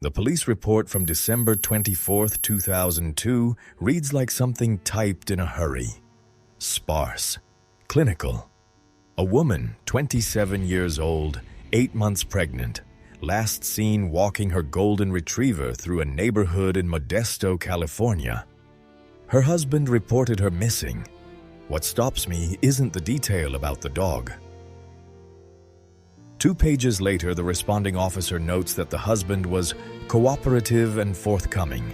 The police report from December 24th, 2002 reads like something typed in a hurry. Sparse. Clinical. A woman, 27 years old, 8 months pregnant, last seen walking her golden retriever through a neighborhood in Modesto, California. Her husband reported her missing. What stops me isn't the detail about the dog. 2 pages later, the responding officer notes that the husband was cooperative and forthcoming,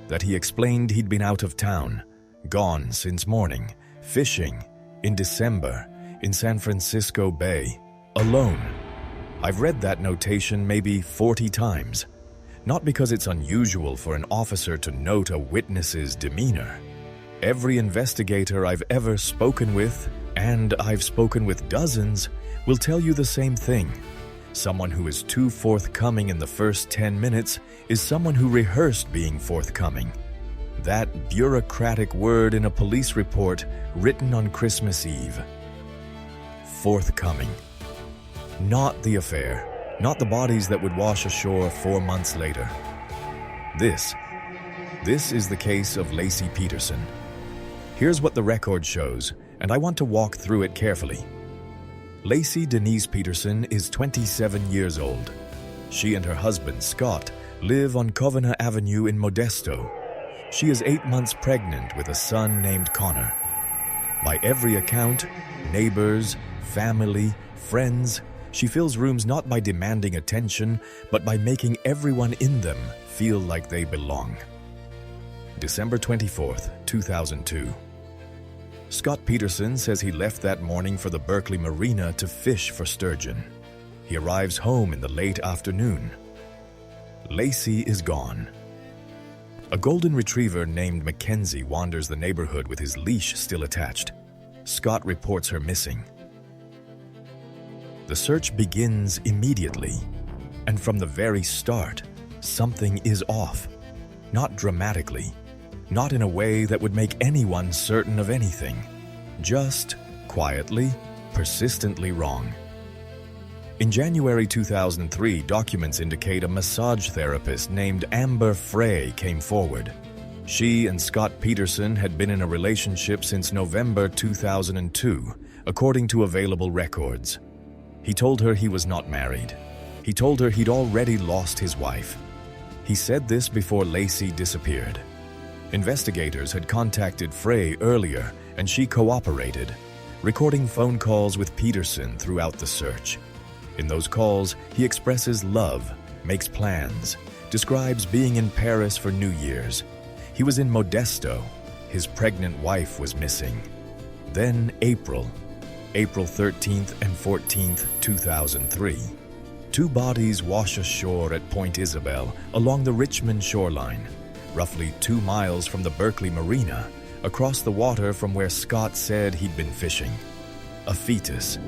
that he explained he'd been out of town, gone since morning, fishing, in December, in San Francisco Bay, alone. I've read that notation maybe 40 times, not because it's unusual for an officer to note a witness's demeanor. Every investigator I've ever spoken with, and I've spoken with dozens, will tell you the same thing. Someone who is too forthcoming in the first 10 minutes is someone who rehearsed being forthcoming. That bureaucratic word in a police report written on Christmas Eve. Forthcoming. Not the affair, not the bodies that would wash ashore 4 months later. This is the case of Laci Peterson. Here's what the record shows, and I want to walk through it carefully. Laci Denise Peterson is 27 years old. She and her husband, Scott, live on Covina Avenue in Modesto. She is 8 months pregnant with a son named Connor. By every account, neighbors, family, friends, she fills rooms not by demanding attention, but by making everyone in them feel like they belong. December 24th, 2002. Scott Peterson says he left that morning for the Berkeley Marina to fish for sturgeon. He arrives home in the late afternoon. Laci is gone. A golden retriever named Mackenzie wanders the neighborhood with his leash still attached. Scott reports her missing. The search begins immediately, and from the very start, something is off. Not dramatically, not in a way that would make anyone certain of anything. Just quietly, persistently wrong. In January 2003, documents indicate a massage therapist named Amber Frey came forward. She and Scott Peterson had been in a relationship since November 2002, according to available records. He told her he was not married. He told her he'd already lost his wife. He said this before Laci disappeared. Investigators had contacted Frey earlier, and she cooperated, recording phone calls with Peterson throughout the search. In those calls, he expresses love, makes plans, describes being in Paris for New Year's. He was in Modesto. His pregnant wife was missing. Then April 13th and 14th, 2003. 2 bodies wash ashore at Point Isabel along the Richmond shoreline, roughly 2 miles from the Berkeley Marina, across the water from where Scott said he'd been fishing. A fetus.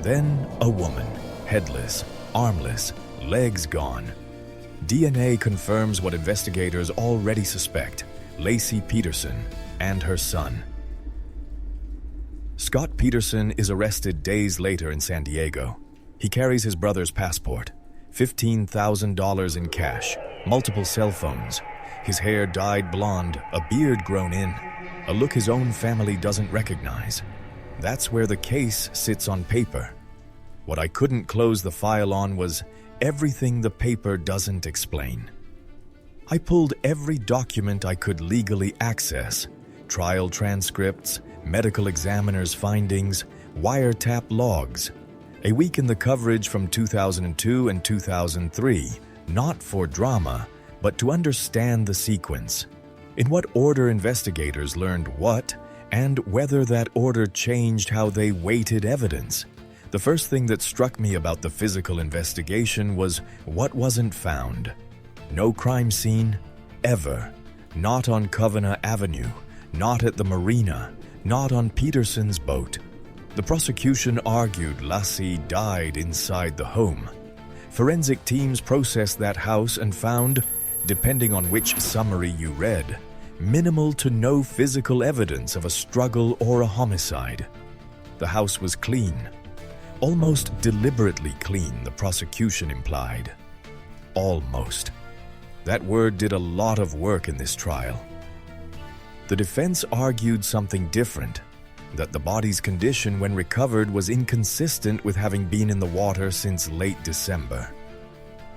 Then a woman, headless, armless, legs gone. DNA confirms what investigators already suspect: Laci Peterson and her son. Scott Peterson is arrested days later in San Diego. He carries his brother's passport, $15,000 in cash, multiple cell phones, his hair dyed blonde, a beard grown in, a look his own family doesn't recognize. That's where the case sits on paper. What I couldn't close the file on was everything the paper doesn't explain. I pulled every document I could legally access: trial transcripts, medical examiner's findings, wiretap logs. A week in the coverage from 2002 and 2003, not for drama, but to understand the sequence. In what order investigators learned what, and whether that order changed how they weighted evidence. The first thing that struck me about the physical investigation was what wasn't found. No crime scene, ever. Not on Covina Avenue, not at the marina, not on Peterson's boat. The prosecution argued Laci died inside the home. Forensic teams processed that house and found, depending on which summary you read, minimal to no physical evidence of a struggle or a homicide. The house was clean. Almost deliberately clean, the prosecution implied. Almost. That word did a lot of work in this trial. The defense argued something different, that the body's condition when recovered was inconsistent with having been in the water since late December.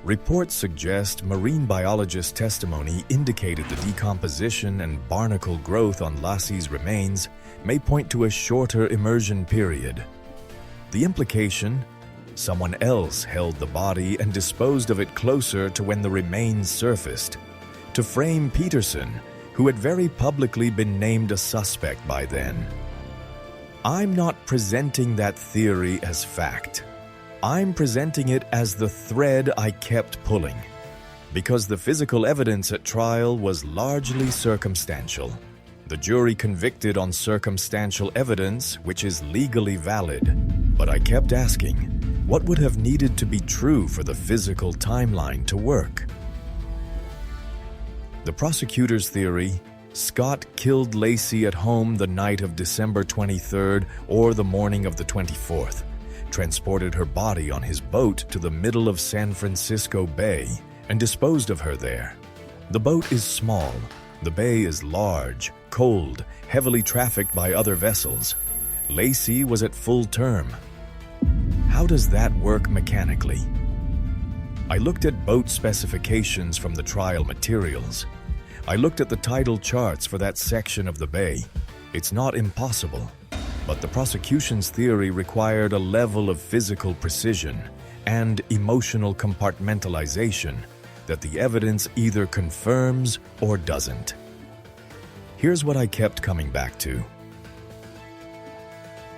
Reports suggest marine biologist testimony indicated the decomposition and barnacle growth on Laci's remains may point to a shorter immersion period. The implication: someone else held the body and disposed of it closer to when the remains surfaced, to frame Peterson, who had very publicly been named a suspect by then. I'm not presenting that theory as fact. I'm presenting it as the thread I kept pulling, because the physical evidence at trial was largely circumstantial. The jury convicted on circumstantial evidence, which is legally valid, but I kept asking, what would have needed to be true for the physical timeline to work? The prosecutor's theory: Scott killed Laci at home the night of December 23rd or the morning of the 24th, transported her body on his boat to the middle of San Francisco Bay, and disposed of her there. The boat is small. The bay is large, cold, heavily trafficked by other vessels. Laci was at full term. How does that work mechanically? I looked at boat specifications from the trial materials. I looked at the tidal charts for that section of the bay. It's not impossible, but the prosecution's theory required a level of physical precision and emotional compartmentalization that the evidence either confirms or doesn't. Here's what I kept coming back to.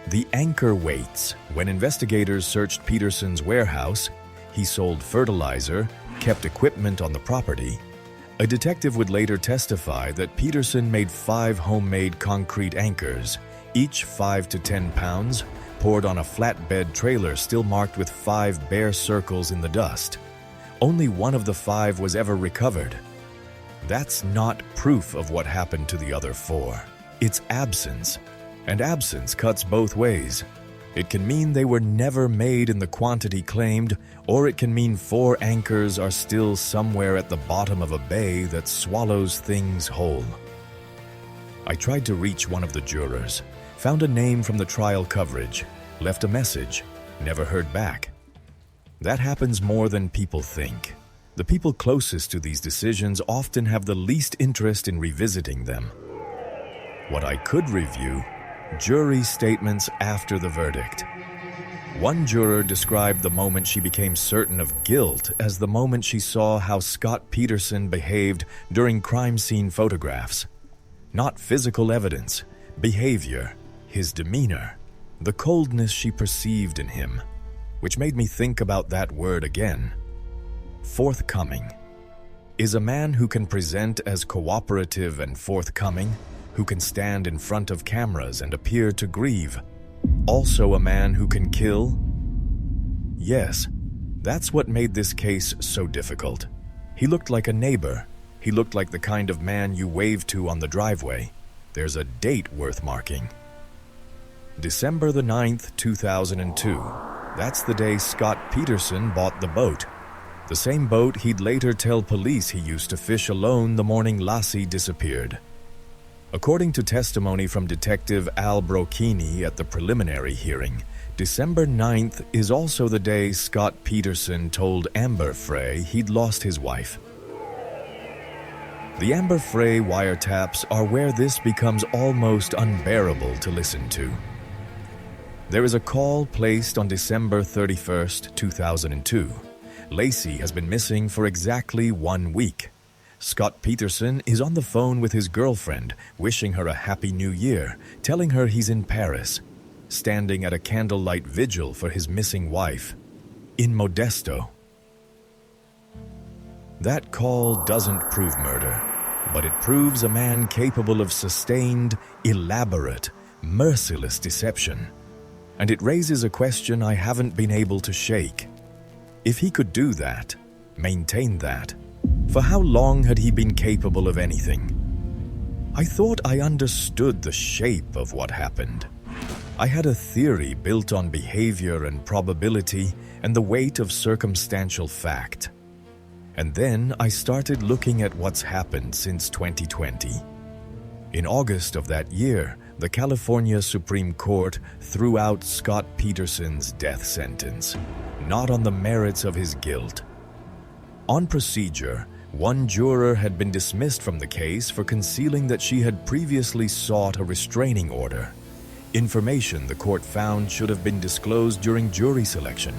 The anchor weights. When investigators searched Peterson's warehouse, he sold fertilizer, kept equipment on the property. A detective would later testify that Peterson made 5 homemade concrete anchors, each 5 to 10 pounds, poured on a flatbed trailer still marked with 5 bare circles in the dust. Only one of the 5 was ever recovered. That's not proof of what happened to the other 4. It's absence, and absence cuts both ways. It can mean they were never made in the quantity claimed, or it can mean 4 anchors are still somewhere at the bottom of a bay that swallows things whole. I tried to reach one of the jurors, found a name from the trial coverage, left a message, never heard back. That happens more than people think. The people closest to these decisions often have the least interest in revisiting them. What I could review: jury statements after the verdict. One juror described the moment she became certain of guilt as the moment she saw how Scott Peterson behaved during crime scene photographs. Not physical evidence, behavior, his demeanor, the coldness she perceived in him, which made me think about that word again. Forthcoming. Is a man who can present as cooperative and forthcoming, who can stand in front of cameras and appear to grieve, also a man who can kill? Yes, that's what made this case so difficult. He looked like a neighbor. He looked like the kind of man you wave to on the driveway. There's a date worth marking. December the 9th, 2002. That's the day Scott Peterson bought the boat. The same boat he'd later tell police he used to fish alone the morning Laci disappeared. According to testimony from Detective Al Brocchini at the preliminary hearing, December 9th is also the day Scott Peterson told Amber Frey he'd lost his wife. The Amber Frey wiretaps are where this becomes almost unbearable to listen to. There is a call placed on December 31st, 2002. Laci has been missing for exactly 1 week. Scott Peterson is on the phone with his girlfriend, wishing her a happy new year, telling her he's in Paris, standing at a candlelight vigil for his missing wife, in Modesto. That call doesn't prove murder, but it proves a man capable of sustained, elaborate, merciless deception. And it raises a question I haven't been able to shake. If he could do that, maintain that, for how long had he been capable of anything? I thought I understood the shape of what happened. I had a theory built on behavior and probability and the weight of circumstantial fact. And then I started looking at what's happened since 2020. In August of that year, the California Supreme Court threw out Scott Peterson's death sentence, not on the merits of his guilt. On procedure, one juror had been dismissed from the case for concealing that she had previously sought a restraining order, information the court found should have been disclosed during jury selection.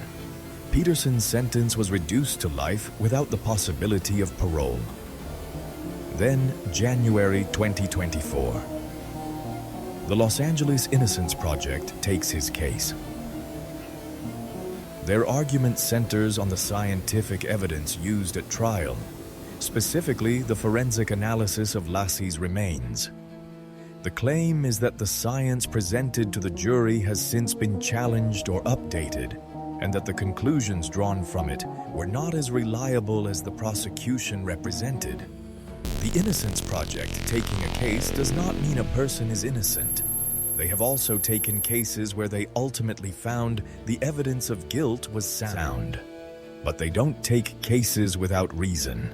Peterson's sentence was reduced to life without the possibility of parole. Then, January 2024. The Los Angeles Innocence Project takes his case. Their argument centers on the scientific evidence used at trial, specifically the forensic analysis of Laci's remains. The claim is that the science presented to the jury has since been challenged or updated, and that the conclusions drawn from it were not as reliable as the prosecution represented. The Innocence Project taking a case does not mean a person is innocent. They have also taken cases where they ultimately found the evidence of guilt was sound. But they don't take cases without reason.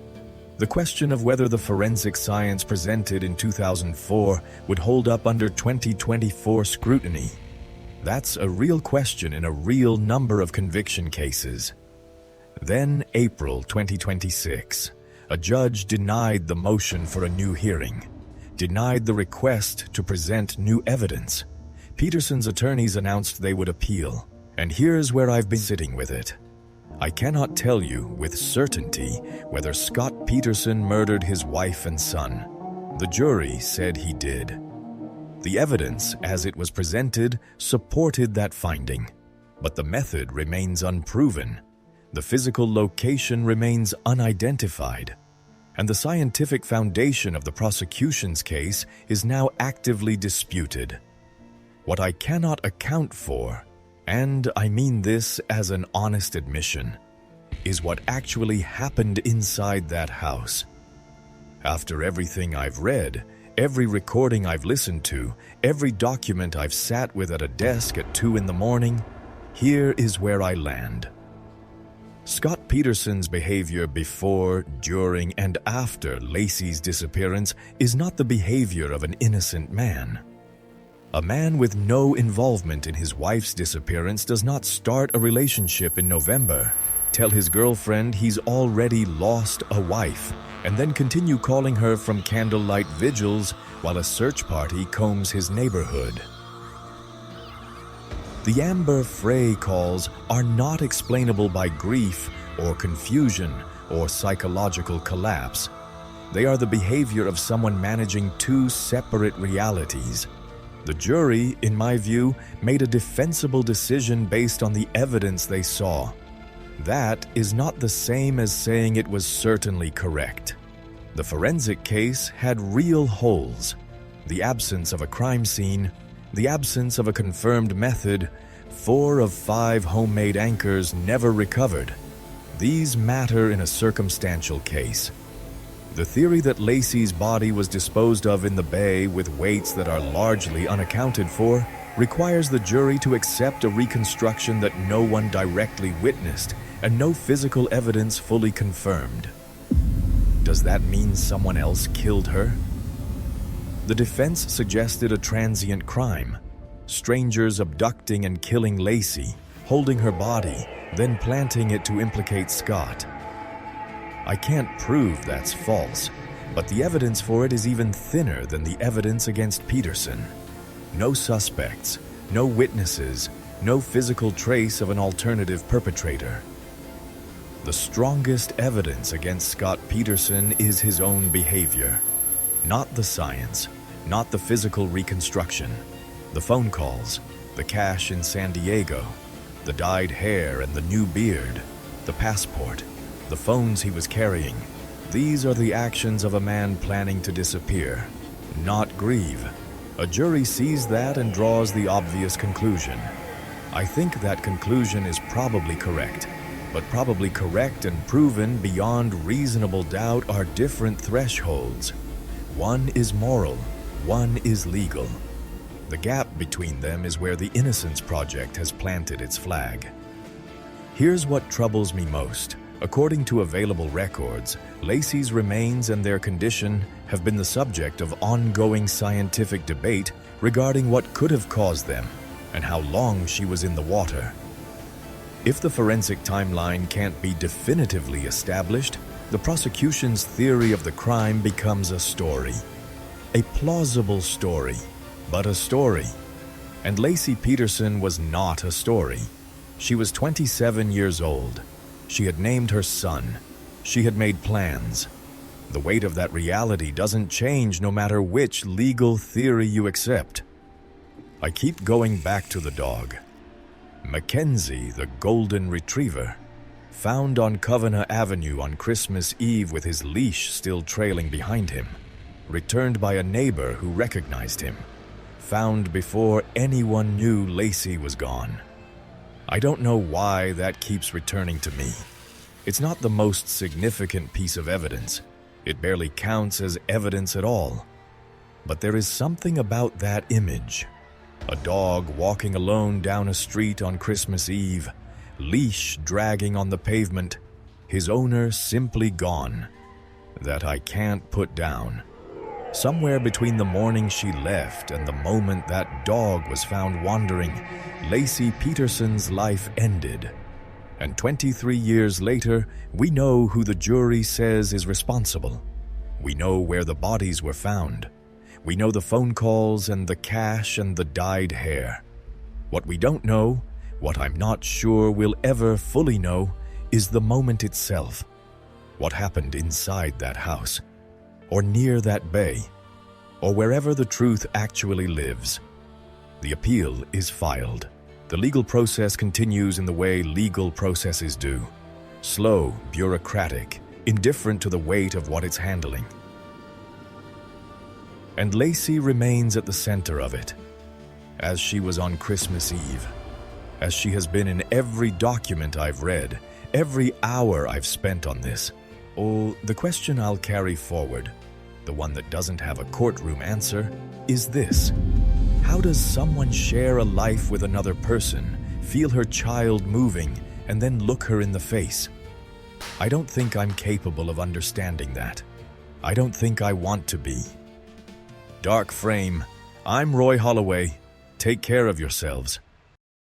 The question of whether the forensic science presented in 2004 would hold up under 2024 scrutiny. That's a real question in a real number of conviction cases. Then, April 2026, a judge denied the motion for a new hearing, denied the request to present new evidence. Peterson's attorneys announced they would appeal, and here's where I've been sitting with it. I cannot tell you with certainty whether Scott Peterson murdered his wife and son. The jury said he did. The evidence, as it was presented, supported that finding, but the method remains unproven. The physical location remains unidentified, and the scientific foundation of the prosecution's case is now actively disputed. What I cannot account for, and I mean this as an honest admission, is what actually happened inside that house. After everything I've read, every recording I've listened to, every document I've sat with at a desk at 2 a.m, here is where I land. Scott Peterson's behavior before, during, and after Laci's disappearance is not the behavior of an innocent man. A man with no involvement in his wife's disappearance does not start a relationship in November, tell his girlfriend he's already lost a wife, and then continue calling her from candlelight vigils while a search party combs his neighborhood. The Amber Frey calls are not explainable by grief or confusion or psychological collapse. They are the behavior of someone managing two separate realities. The jury, in my view, made a defensible decision based on the evidence they saw. That is not the same as saying it was certainly correct. The forensic case had real holes: the absence of a crime scene, the absence of a confirmed method, 4 of 5 homemade anchors never recovered. These matter in a circumstantial case. The theory that Laci's body was disposed of in the bay with weights that are largely unaccounted for requires the jury to accept a reconstruction that no one directly witnessed and no physical evidence fully confirmed. Does that mean someone else killed her? The defense suggested a transient crime: strangers abducting and killing Laci, holding her body, then planting it to implicate Scott. I can't prove that's false, but the evidence for it is even thinner than the evidence against Peterson. No suspects, no witnesses, no physical trace of an alternative perpetrator. The strongest evidence against Scott Peterson is his own behavior. Not the science, not the physical reconstruction. The phone calls, the cash in San Diego, the dyed hair and the new beard, the passport, the phones he was carrying. These are the actions of a man planning to disappear, not grieve. A jury sees that and draws the obvious conclusion. I think that conclusion is probably correct, but probably correct and proven beyond reasonable doubt are different thresholds. One is moral, one is legal. The gap between them is where the Innocence Project has planted its flag. Here's what troubles me most: According to available records, Laci's remains and their condition have been the subject of ongoing scientific debate regarding what could have caused them and how long she was in the water. If the forensic timeline can't be definitively established, the prosecution's theory of the crime becomes a story. A plausible story, but a story. And Laci Peterson was not a story. She was 27 years old. She had named her son. She had made plans. The weight of that reality doesn't change no matter which legal theory you accept. I keep going back to the dog. Mackenzie, the golden retriever, found on Covenant Avenue on Christmas Eve with his leash still trailing behind him, returned by a neighbor who recognized him, found before anyone knew Laci was gone. I don't know why that keeps returning to me. It's not the most significant piece of evidence. It barely counts as evidence at all. But there is something about that image. A dog walking alone down a street on Christmas Eve, leash dragging on the pavement, his owner simply gone, that I can't put down. Somewhere between the morning she left and the moment that dog was found wandering, Laci Peterson's life ended. And 23 years later, we know who the jury says is responsible. We know where the bodies were found. We know the phone calls and the cash and the dyed hair. What we don't know, what I'm not sure we'll ever fully know, is the moment itself. What happened inside that house, or near that bay, or wherever the truth actually lives. The appeal is filed. The legal process continues in the way legal processes do. Slow, bureaucratic, indifferent to the weight of what it's handling. And Laci remains at the center of it, as she was on Christmas Eve, as she has been in every document I've read, every hour I've spent on this. Oh, the question I'll carry forward, the one that doesn't have a courtroom answer, is this. How does someone share a life with another person, feel her child moving, and then look her in the face? I don't think I'm capable of understanding that. I don't think I want to be. Dark Frame, I'm Roy Holloway. Take care of yourselves.